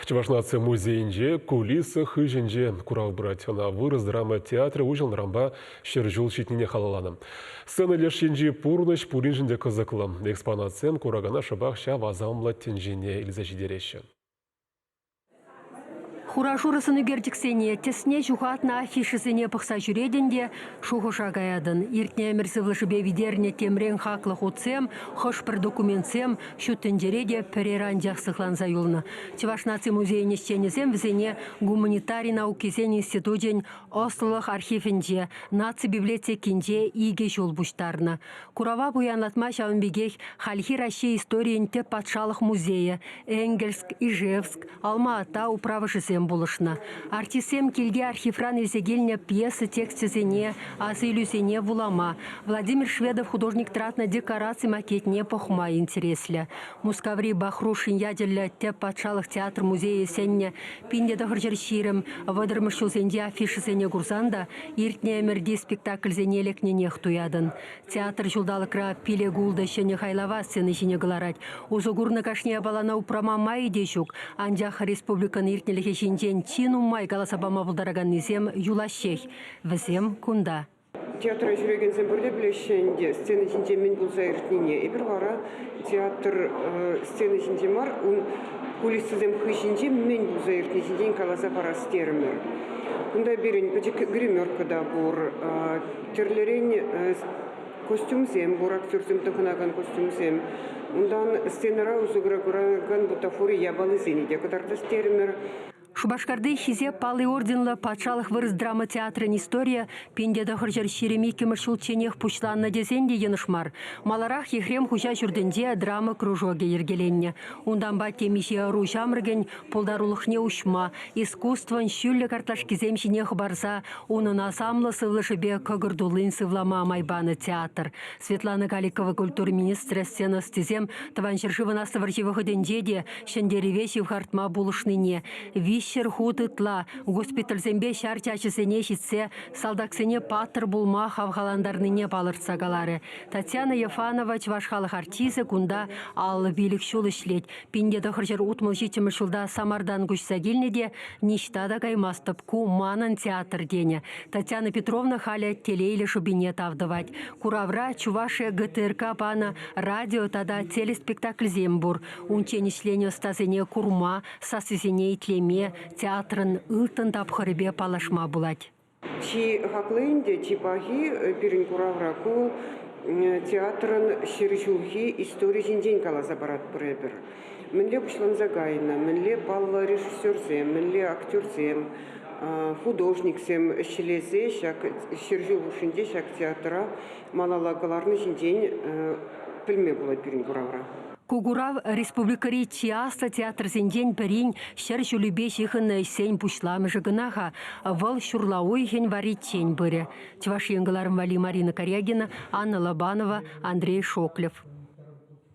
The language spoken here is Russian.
Чувашнация музейінде кулисы хыжинже курав брать. На вырос драма театра ужил нарамба шержул щитнине халаланым. Сцена лешинжи пурныш пуринжинде кызыклым. Экспонациям курагана шабах ша вазамла тенжине илзажидерещен. Хурашурысыны гертиксене, тесне жухатна афишисене пықса жүреденде шухыша гаядын. Иртне әмірсівлышыбе видерне темрен хақлық отсем, хош бір документсем, шүттендереде переран жақсықланза юлны. Чувашнаци музейне шченезем візене гуманитарий наукисен институтен Ослылық архивінде, наци библиотекінде иге жол буштарны. Курава буянлатма шаунбегех хальхи Россия историен те патшалық музейі, Энгельск, Ижевск, Алма-Ата управышысем булышна. Артисем келге архивран изегельня пьесы текстезене, асылюсене вулама. Владимир Шведов художник тратна декорации макетне похма интересля. Мускаври Бахрушин яделля те патшалық театр музея сенне пинде дохарчерширем выдырмышчулсенде афишисене гурзанда иртне эмерди спектакль зенелекне нехтуядын. Театр жулдалыкра пиле гулда шене хайлава сцены жіне галарать. Узугурна кашне балана упрама май дешук, анжах республикан иртнелехе жинжен чину май галасабама булдараган низем юлащех. Візем кунда. Театр жүрегенсен бірде білешенде сцена жинже мен бұлза иртнине. Эбір ғара театр сцена жинже мар, он кулиссызем хышинже мен бұлза иртни жинжен каласа парас термер. Кунда берін бәжік гримеркада бұр, терлерен костюмсем, бұр актерсем тұқынаған костюмсем. Ундан сценара ұзығыра көраған бутафоры ябалы зенеде, кадарда стермер. Шубашкарды хизе палы орденлы патшалық вырыз драма театрын история пенде дохыржар шереми кеміршул ченех пучланна дезенде енышмар. Маларах ехрем хужа жүрденде драма кружоге ергеленне. Ундан ба темише ару жамрген полдарулықне ушма. Искусстван шүлі карташки земшинех барса, унына самлы сывлышыбе көгірдулын сывлама майбаны театр. Светлана Галикова культур министрі сцена стезем таван шершывына сыварживығы денде шендеревеші в хартма булышныне. Вишер хутытла, госпиталь зембе шарчачысыне шитсе, салдаксыне паттыр булма хавхаландарныне балыртсагалары. Татьяна Ефанова чувашхалық артисі кунда ал билік шул ішлет. Пинде дохыржыр утмыл житімі шулда самардан күшса келнеде, ништада каймастып ку манан театр дене. Татьяна Петровна халя телейлі шубине тавдывать. Куравра Чувашия ГТРК пана радио тада телеспектакль зембур. Унчен ишлене стазыне курма, сасызене итлеме, театрын ылтын тапхырыбе палашма булать. Чи хаклыйнде, чи бахи пирин куравраку театрын шершулхи история жинжен каласа барат бұребір. Мінле пұшланза гайна, мінле балла режиссерсем, мінле актерсем, художниксем шелесе, шершулхушинде шак театра малалагаларны жинжен пілме булат пирин куравра. Кугурав республикари чиаста театр зенден перин шер жүлібе шихын сен пушламы жығынаға вал шурлауы хен варит чен бірі. Чуваш еңгіларым Вали Марина Корягина, Анна Лобанова, Андрей Шоклев.